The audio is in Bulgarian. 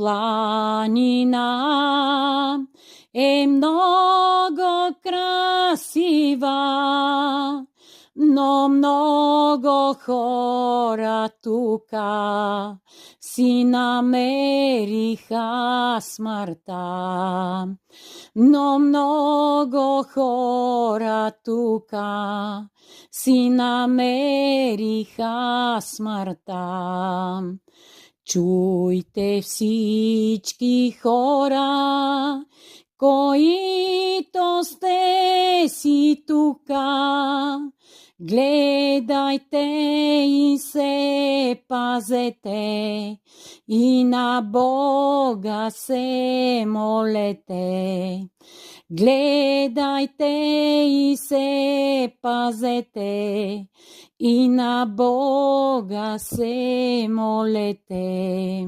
планина е много красива, но много хора тука си намериха смъртта. Но много хора тука си намериха смъртта. Чуйте всички хора, които сте си тука, гледайте и се пазете и на Бога се молете. Гледайте и се пазете и на Бога се молете.